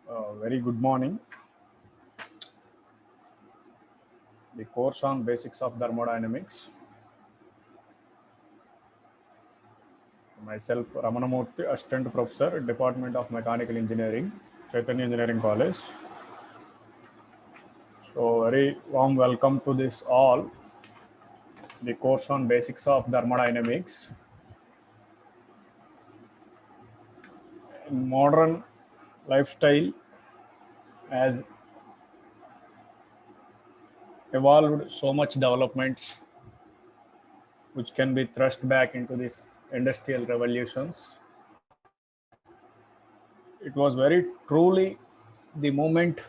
Very good morning. The course on basics of thermodynamics. Myself, Ramanamurthy, Assistant Professor, Department of Mechanical Engineering, Chaitanya Engineering College. So, very warm welcome to this all. The course on basics of thermodynamics. In modern lifestyle has evolved so much developments which can be thrust back into these industrial revolutions. It was very truly the moment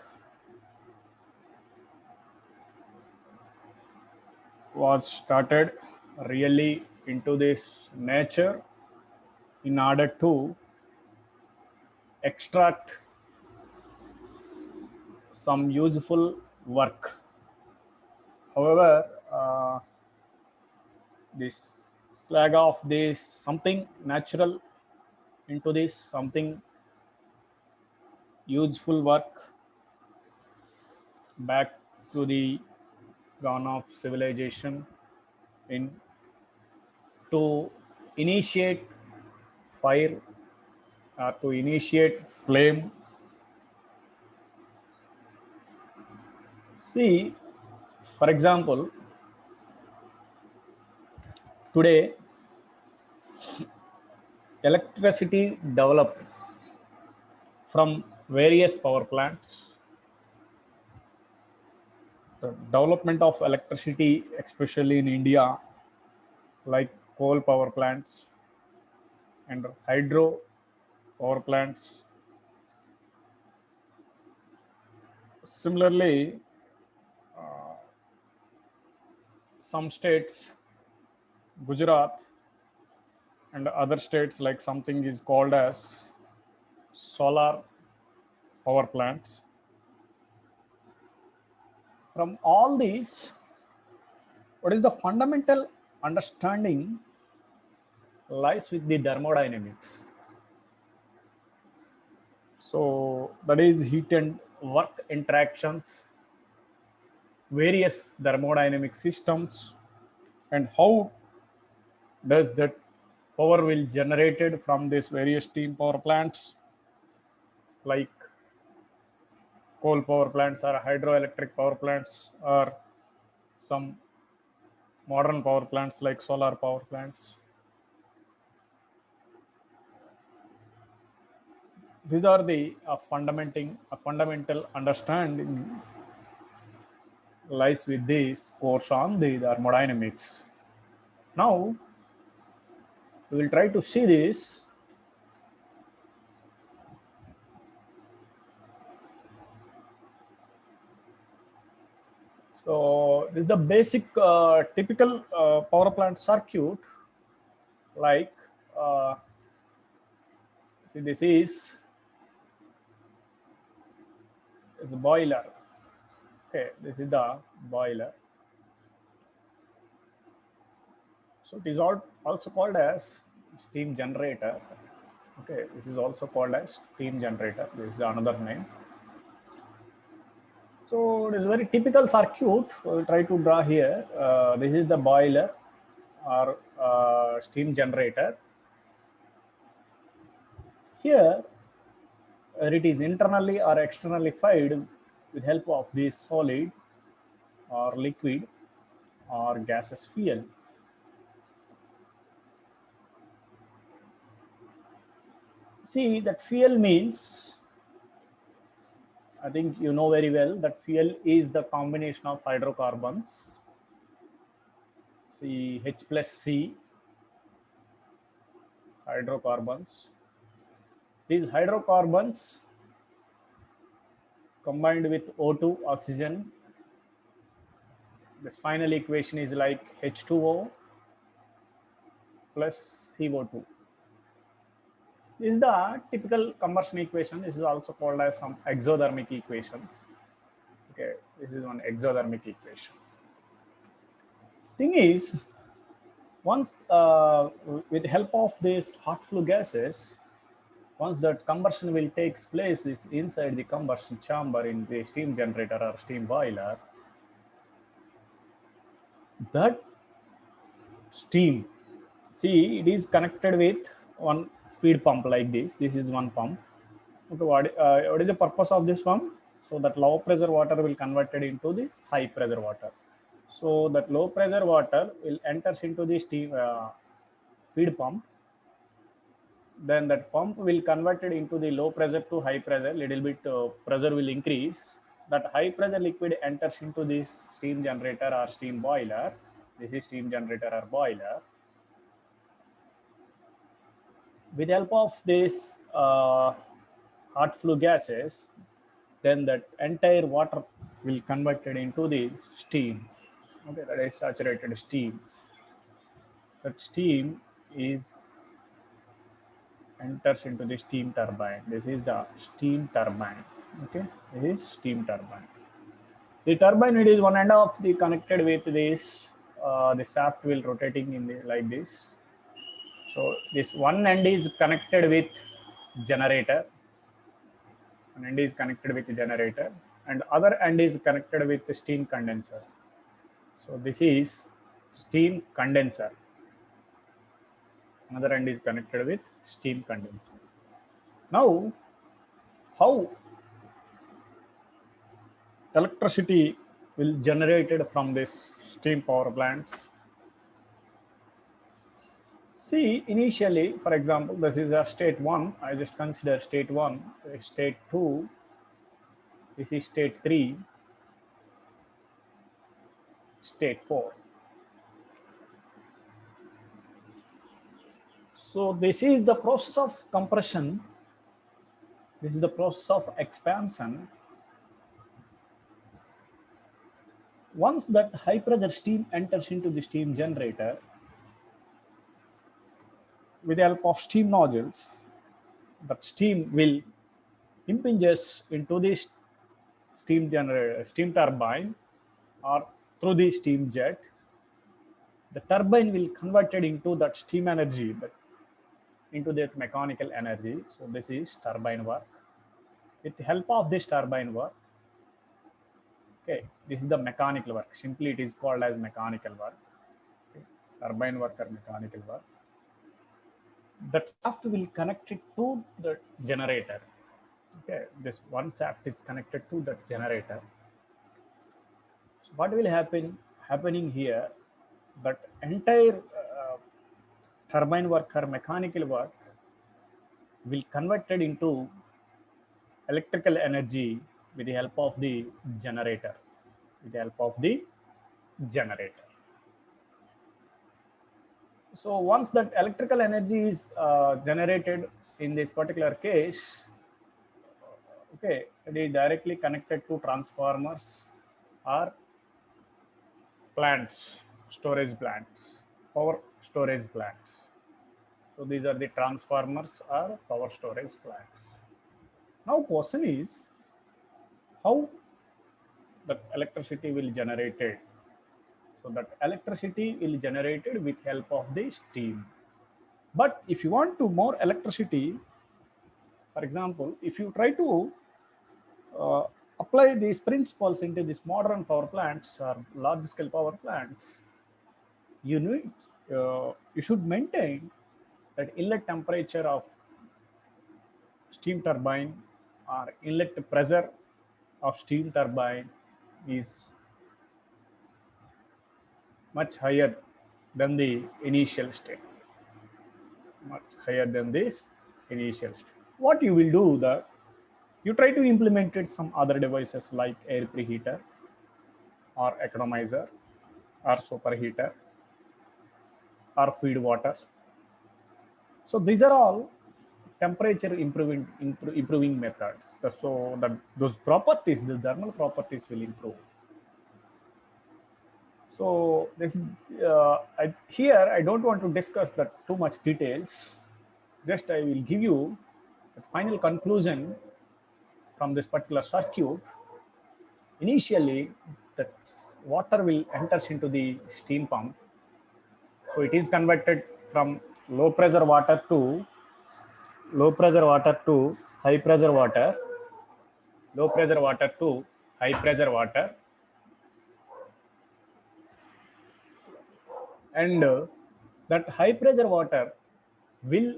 was started really into this nature in order to extract some useful work. However, this slag of this something natural into this something useful work back to the dawn of civilization in to initiate fire or to initiate flame. See, for example, today electricity developed from various power plants. The development of electricity, especially in India, like coal power plants and hydro power plants. Similarly, some states, Gujarat and other states, like something is called as solar power plants. From all these, what is the fundamental understanding lies with the thermodynamics. So that is heat and work interactions, various thermodynamic systems, and how does that power will generated from these various steam power plants like coal power plants or hydroelectric power plants or some modern power plants like solar power plants. These are the fundamental understanding lies with this course on the thermodynamics. Now we will try to see this. So this is the basic typical power plant circuit. Like see, this is a boiler. Okay, this is the boiler. So it is also called as steam generator. Okay, this is also called as steam generator. This is another name. So it is a very typical circuit. We will try to draw here. This is the boiler or steam generator. Here, it is internally or externally fired with help of this solid or liquid or gaseous fuel. See, that fuel means, I think you know very well that fuel is the combination of hydrocarbons. See, H plus C, hydrocarbons. These hydrocarbons combined with O2, oxygen. This final equation is like H2O plus CO2. This is the typical combustion equation. This is also called as some exothermic equations. Okay, this is one exothermic equation. Thing is, once with help of these hot flue gases, Once that combustion will takes place is inside the combustion chamber in the steam generator or steam boiler, that steam, see, it is connected with one feed pump like this. This is one pump. Okay, what is the purpose of this pump? So that low pressure water will converted into this high pressure water. So that low pressure water will enters into the steam feed pump. Then that pump will convert it into the low pressure to high pressure. Little bit pressure will increase. That high pressure liquid enters into this steam generator or steam boiler. This is steam generator or boiler. With the help of this hot flue gases, then that entire water will converted into the steam. Okay, that is saturated steam. That steam is enters into the steam turbine. This is the steam turbine. Okay, this is steam turbine. The turbine, it is one end of the connected with this the shaft wheel rotating in the like this. So this one end is connected with generator. One end is connected with generator, and other end is connected with the steam condenser. So this is steam condenser. Another end is connected with steam condenser. Now, how electricity will generated from this steam power plants? See, initially, for example, this is a state 1. I just consider state 1, state 2, this is state 3, state 4. So this is the process of compression. This is the process of expansion. Once that high pressure steam enters into the steam generator, with the help of steam nozzles, that steam will impinges into the steam generator, steam turbine, or through the steam jet. The turbine will convert it into that steam energy, into that mechanical energy. So this is turbine work. With the help of this turbine work, okay, this is the mechanical work. Simply it is called as mechanical work. Okay. Turbine work or mechanical work. That shaft will connect it to the generator. Okay, this one shaft is connected to that generator. So what will happening here? That entire turbine work or mechanical work will converted into electrical energy with the help of the generator. With the help of the generator. So once that electrical energy is generated in this particular case, okay, it is directly connected to transformers or plants, storage plants, power storage plants. So these are the transformers or power storage plants. Now question is how the electricity will generated. So that electricity will generated with help of the steam. But if you want to more electricity, for example, if you try to apply these principles into these modern power plants or large scale power plants, you should maintain that inlet temperature of steam turbine or inlet pressure of steam turbine is much higher than the initial state. Much higher than this initial state. What you will do that you try to implement it some other devices like air preheater or economizer or superheater or feed water. So these are all temperature improving methods. So that those properties, the thermal properties will improve. So this here I don't want to discuss that too much details. Just I will give you the final conclusion from this particular circuit. Initially, the water will enters into the steam pump. So it is converted from low pressure water to low pressure water to high pressure water, low pressure water to high pressure water, and that high pressure water will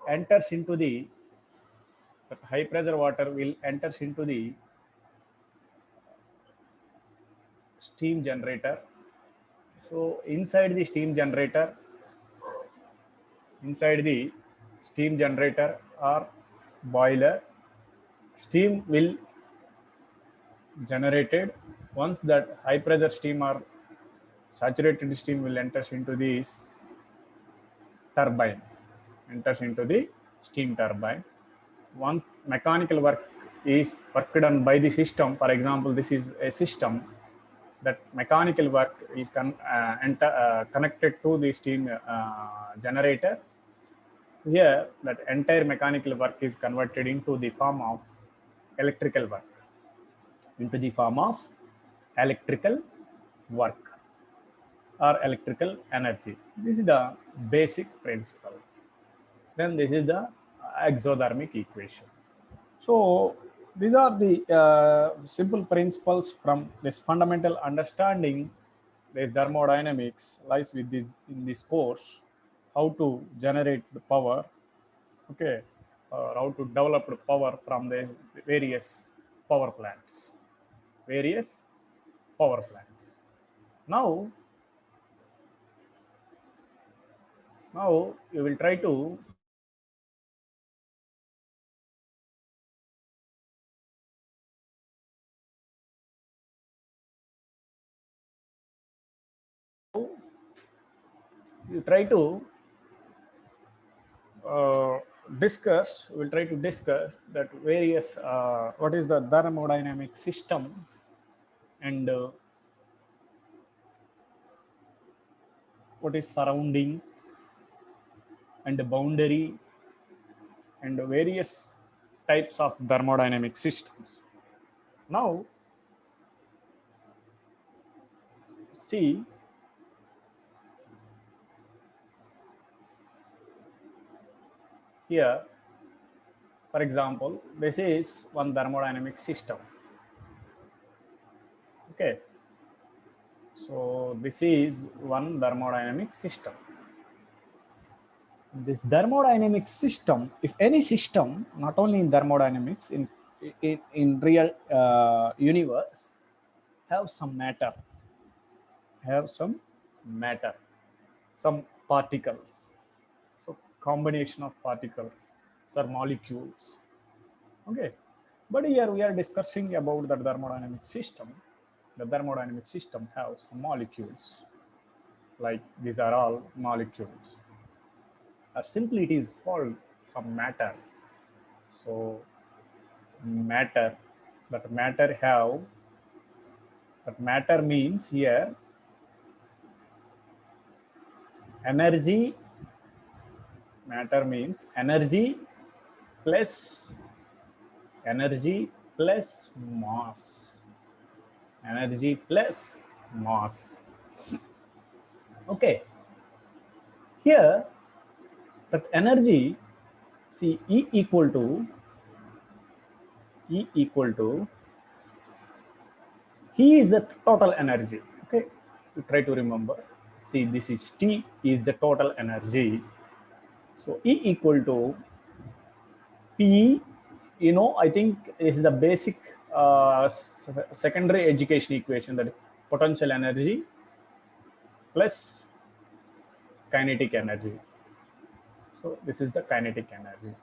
enters into the that high pressure water will enters into the steam generator. So inside the steam generator or boiler, steam will generated. Once that high pressure steam or saturated steam will enters into this turbine, enters into the steam turbine. Once mechanical work is work done by the system, for example, this is a system, that mechanical work is connected to the steam generator. Here, that entire mechanical work is converted into the form of electrical work, into the form of electrical work or electrical energy. This is the basic principle. Then this is the exothermic equation. So these are the simple principles from this fundamental understanding. The thermodynamics lies with in this course, how to generate the power, okay, how to develop the power from the various power plants, various power plants. Now, now you will try to you try to uh, discuss, we'll try to discuss that various, what is the thermodynamic system, and what is surrounding and the boundary, and various types of thermodynamic systems. Now, see, here, for example, this is one thermodynamic system. Okay, so this is one thermodynamic system. This thermodynamic system, if any system, not only in thermodynamics, in real universe, have some matter, have some matter, some particles. So combination of particles or molecules. Okay, but here we are discussing about the thermodynamic system. The thermodynamic system have some molecules, like these are all molecules, or simply it is called some matter. So matter, that matter have, that matter means here energy, matter means energy plus energy plus mass, energy plus mass. Okay, here that energy, see, E equal to he is the total energy. Okay, you try to remember. See, this is T is the total energy. So E equal to P, I think this is the basic secondary education equation, that potential energy plus kinetic energy. So this is the kinetic energy.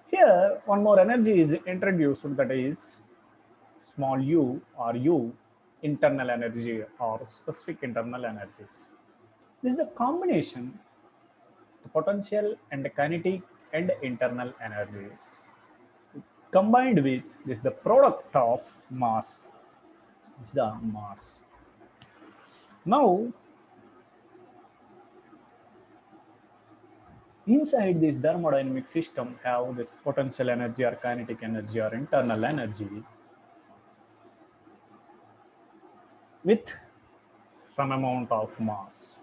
Here, one more energy is introduced, that is small u or U, internal energy or specific internal energies. This is the combination, the potential and the kinetic and internal energies combined with this, the product of mass, the mass. Now, inside this thermodynamic system have this potential energy or kinetic energy or internal energy with some amount of mass,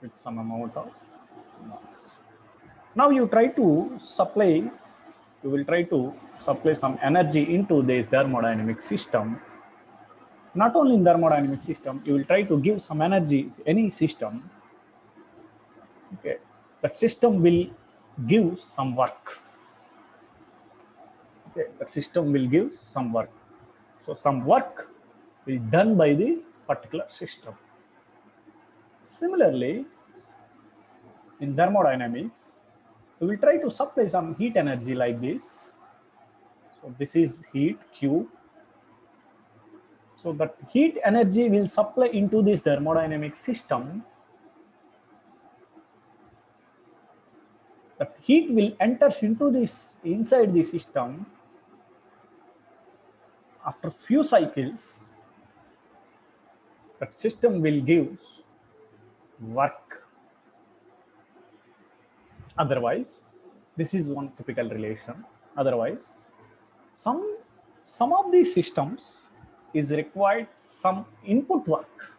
with some amount of mass. Now you will try to supply some energy into this thermodynamic system. Not only in thermodynamic system, you will try to give some energy, any system. Okay, that system will give some work. Okay, that system will give some work. So some work will be done by the particular system. Similarly, in thermodynamics, we will try to supply some heat energy like this. So this is heat Q. So that heat energy will supply into this thermodynamic system. That heat will enters into this inside the system. After few cycles, that system will give work. Otherwise, this is one typical relation. Otherwise, some of these systems is required some input work.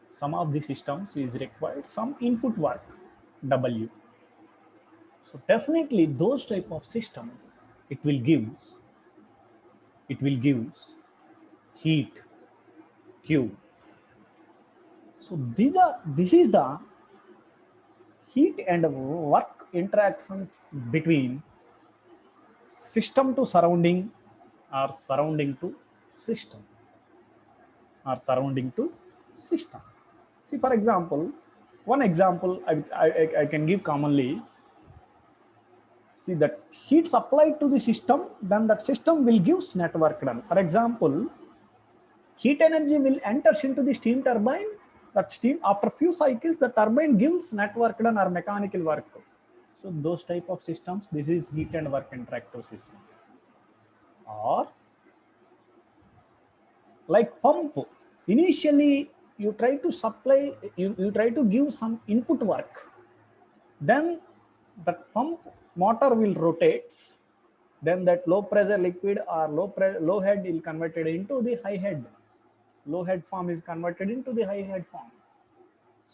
Some of the systems is required some input work, W. So definitely those type of systems, it will give heat Q. So this is the heat and work interactions between system to surrounding or surrounding to system or surrounding to system. See, for example, one example I can give commonly. See, that heat supplied to the system, then that system will give net work done. For example, heat energy will enters into the steam turbine. That steam, after few cycles, the turbine gives net work done or mechanical work. So those type of systems, this is heat and work interactive system. Or like pump, initially you try to supply, you try to give some input work, then that pump motor will rotate, then that low pressure liquid or low head will converted into the high head, low head form is converted into the high head form.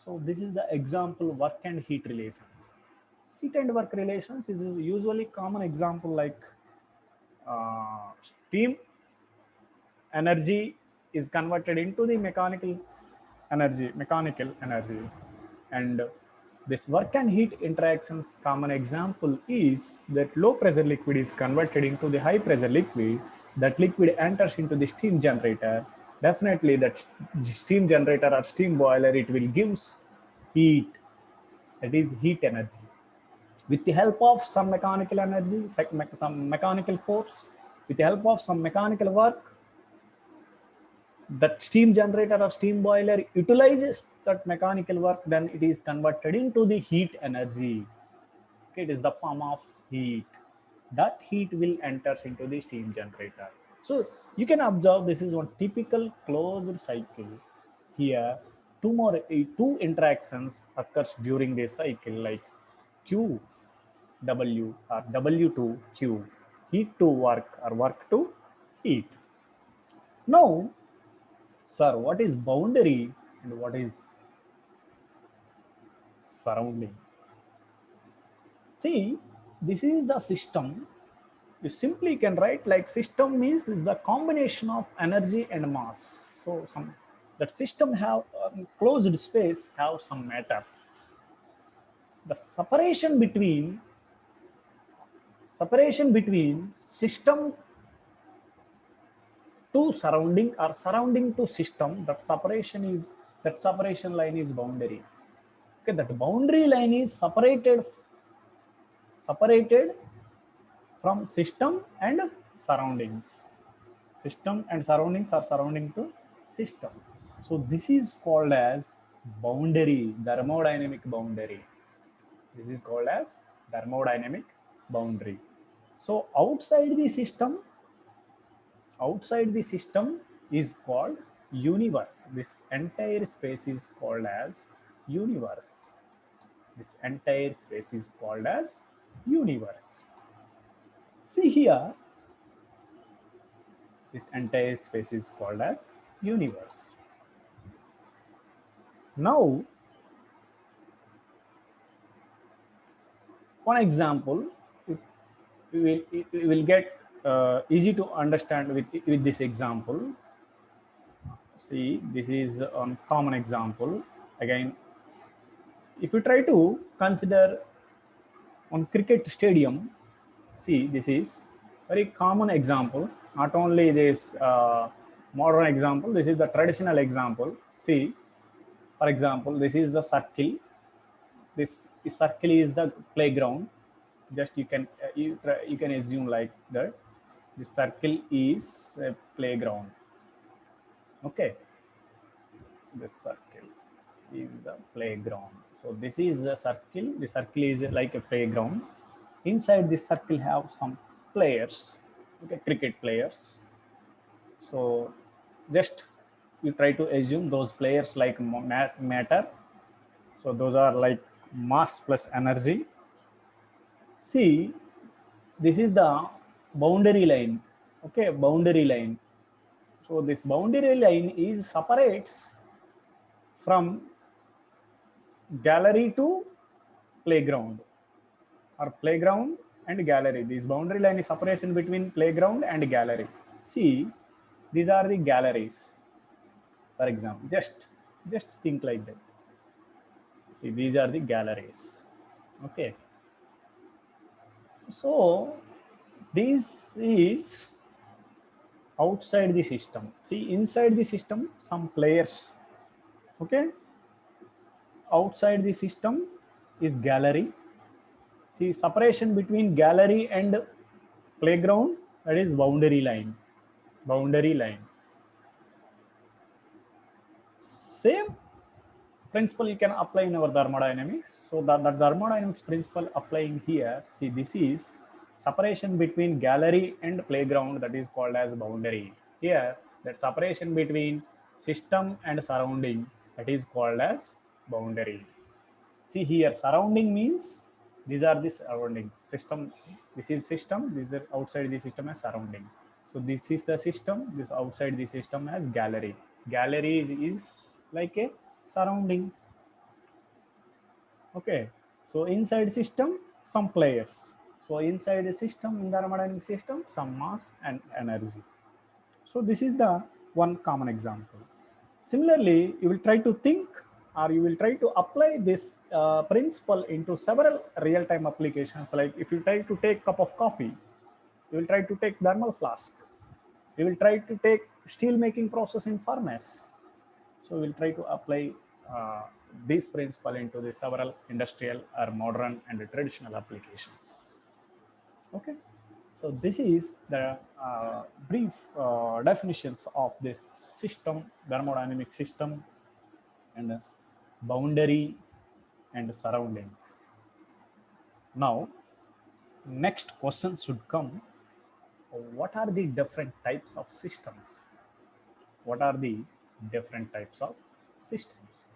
So this is the example work and heat relations. Heat and work relations is usually common example like steam energy is converted into the mechanical energy. And this work and heat interactions common example is that low pressure liquid is converted into the high pressure liquid. That liquid enters into the steam generator. Definitely that steam generator or steam boiler, it will gives heat, that is heat energy. With the help of some mechanical energy, some mechanical force, with the help of some mechanical work, that steam generator or steam boiler utilizes that mechanical work, then it is converted into the heat energy. Okay, it is the form of heat. That heat will enter into the steam generator. So you can observe this is one typical closed cycle. Here, two interactions occurs during this cycle, like Q W or W to Q, heat to work or work to heat. Now, sir, what is boundary and what is surrounding? See, this is the system. You simply can write like system means is the combination of energy and mass. So some that system have closed space have some matter. The separation between system to surrounding or surrounding to system, that separation line is boundary. Okay, that boundary line is separated from system and surroundings. System and surroundings are surrounding to system. So this is called as boundary, thermodynamic boundary. This is called as thermodynamic boundary. So outside the system is called universe. This entire space is called as universe. This entire space is called as universe. See here, this entire space is called as universe. Now, one example, we will get easy to understand with this example. See, this is a common example. Again, if you try to consider on cricket stadium, see, this is very common example. Not only this modern example, this is the traditional example. See, for example, this is the circle. This circle is the playground. Just you can you can assume like that. The circle is a playground. Okay, the circle is a playground. So this is a circle. The circle is like a playground. Inside this circle have some players, okay, cricket players. So just you try to assume those players like matter. So those are like mass plus energy. See, this is the boundary line. Okay, boundary line. So this boundary line is separates from gallery to playground, or playground and gallery. This boundary line is separation between playground and gallery. See, these are the galleries. For example, just think like that. See, these are the galleries. Okay. So this is outside the system. See, inside the system, some players. Okay. Outside the system is gallery. See, separation between gallery and playground, that is boundary line. Boundary line. Same principle you can apply in our thermodynamics. So that thermodynamics principle applying here, see, this is separation between gallery and playground, that is called as boundary. Here, that separation between system and surrounding, that is called as boundary. See here, surrounding means these are the surroundings. System, this is system, this is outside the system as surrounding. So this is the system, this outside the system as gallery. Gallery is like a surrounding. Okay, so inside system, some players. So inside the system, in the thermodynamic system, some mass and energy. So this is the one common example. Similarly, you will try to think, or you will try to apply this principle into several real-time applications. Like if you try to take cup of coffee, you will try to take thermal flask. You will try to take steel making process in furnace. So we'll try to apply this principle into the several industrial or modern and traditional applications. Okay, so this is the brief definitions of this system, thermodynamic system, and boundary and surroundings. Now, next question should come: what are the different types of systems? What are the different types of systems?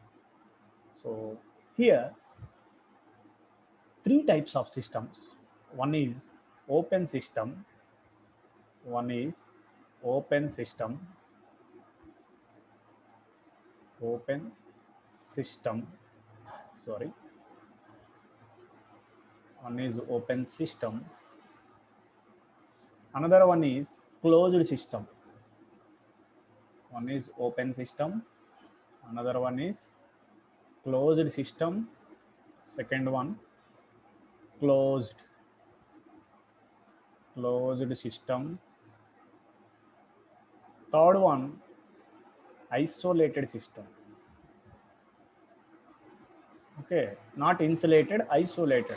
So here, three types of systems. One is open system. One is open system. Open system. Sorry. One is open system. Another one is closed system. One is open system. Another one is closed system. Second one, closed system. Third one, isolated system. Okay, not insulated, isolated.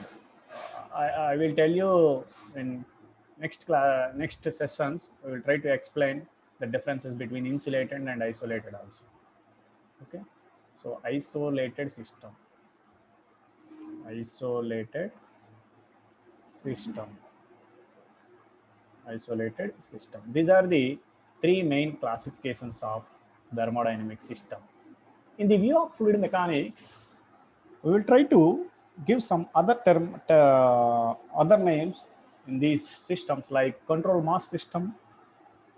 I will tell you in next sessions. We will try to explain the differences between insulated and isolated also. Okay, so isolated system. Isolated system. Isolated system. These are the three main classifications of thermodynamic system. In the view of fluid mechanics, we will try to give some other other names in these systems, like control mass system,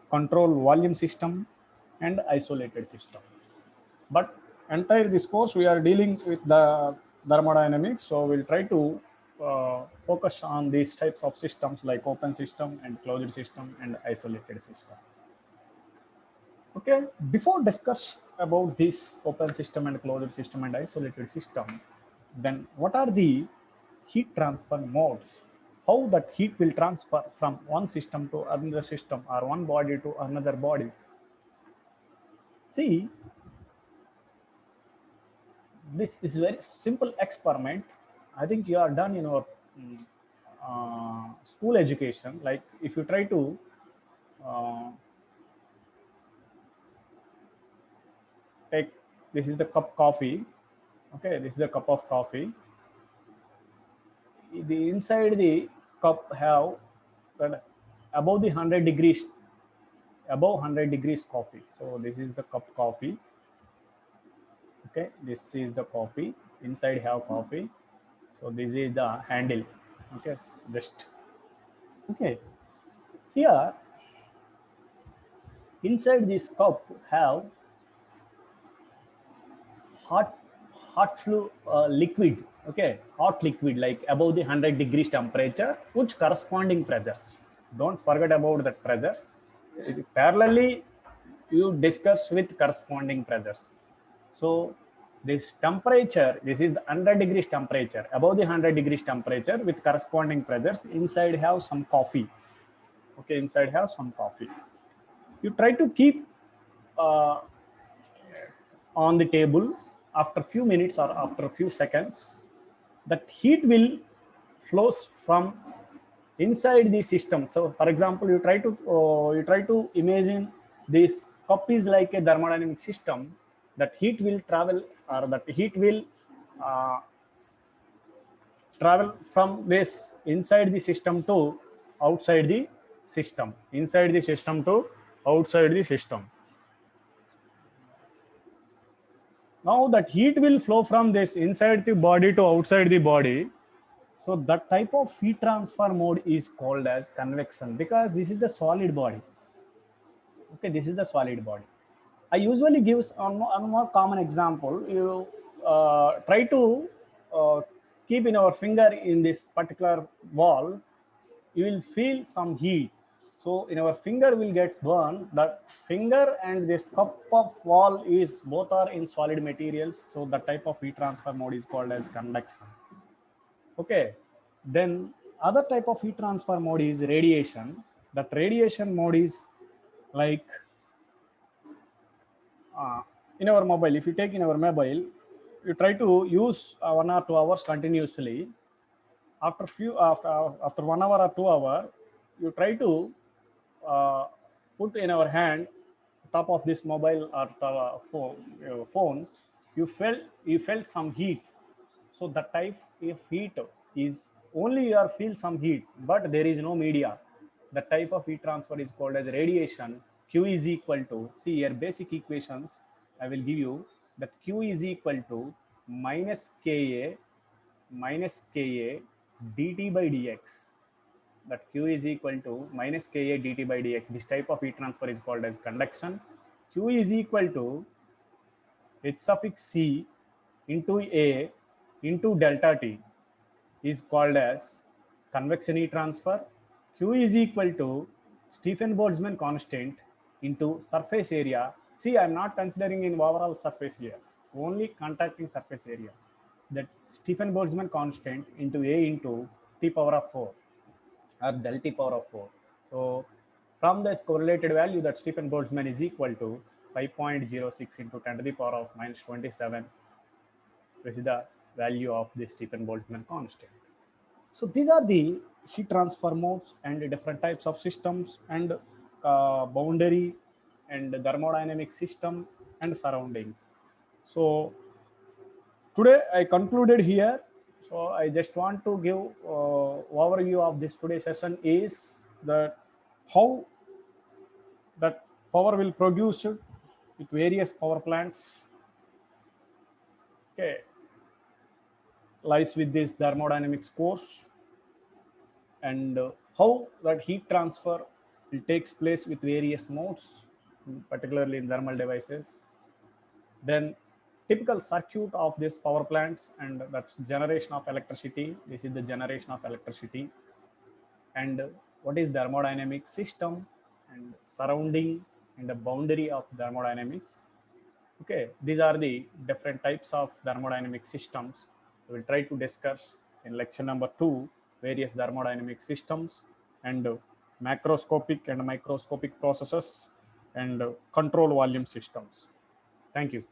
control volume system, and isolated system. But entire this course we are dealing with the thermodynamics, so we'll try to focus on these types of systems like open system and closed system and isolated system. Okay, before discuss about this open system and closed system and isolated system, then what are the heat transfer modes? How that heat will transfer from one system to another system or one body to another body? See, this is very simple experiment. I think you are done in your school education. Like if you try to uh, take, this is the cup coffee. Okay, this is the cup of coffee. The inside the cup have that above the 100 degrees, above 100 degrees coffee. So this is the cup coffee. Okay, this is the coffee. Inside have coffee. So this is the handle. Okay, just okay. Here inside this cup have hot hot fluid liquid. Okay, hot liquid like above the 100 degrees temperature, which corresponding pressures, don't forget about that pressures. Parallelly you discuss with corresponding pressures. So this temperature, this is the 100 degrees temperature, above the 100 degrees temperature with corresponding pressures. Inside have some coffee. Okay, inside have some coffee. You try to keep uh, on the table. After few minutes or after a few seconds, that heat will flows from inside the system. So for example, you try to imagine this cup is like a thermodynamic system. That heat will travel, or that heat will uh, travel from this inside the system to outside the system, inside the system to outside the system. Now that heat will flow from this inside the body to outside the body. So that type of heat transfer mode is called as convection, because this is the solid body. Okay, this is the solid body. I usually give a more common example. You try to uh, keep in our finger in this particular wall, you will feel some heat. So in our finger will get burned. That finger and this cup of wall is both are in solid materials. So the type of heat transfer mode is called as convection. Okay, then other type of heat transfer mode is radiation. That radiation mode is like in our mobile. If you take in our mobile, you try to use 1 or 2 hours continuously. After 1 hour or 2 hour, you try to uh, put in our hand top of this mobile or phone. You felt some heat. So the type of heat is only you are feel some heat, but there is no media. The type of heat transfer is called as radiation. Q is equal to, see here basic equations I will give you, that Q is equal to minus Ka dt by dx. That Q is equal to minus Ka dt by dx. This type of heat transfer is called as conduction. Q is equal to H suffix C into A into delta T is called as convection heat transfer. Q is equal to Stephen Boltzmann constant into surface area. See, I'm not considering in overall surface here, only contacting surface area. That Stephen Boltzmann constant into A into T power of 4 or del T power of 4. So from this correlated value, that Stephen Boltzmann is equal to 5.06 into 10 to the power of minus 27, which is the value of the Stephen Boltzmann constant. So these are the heat transfer modes and the different types of systems and boundary and thermodynamic system and surroundings. So today I concluded here. So I just want to give overview of this today's session is that how that power will produce with various power plants. Okay, lies with this thermodynamics course, and how that heat transfer will takes place with various modes, particularly in thermal devices. Then typical circuit of these power plants, and that's generation of electricity. This is the generation of electricity. And what is thermodynamic system and surrounding and the boundary of thermodynamics. Okay, these are the different types of thermodynamic systems. We will try to discuss in lecture number 2 various thermodynamic systems and macroscopic and microscopic processes and control volume systems. Thank you.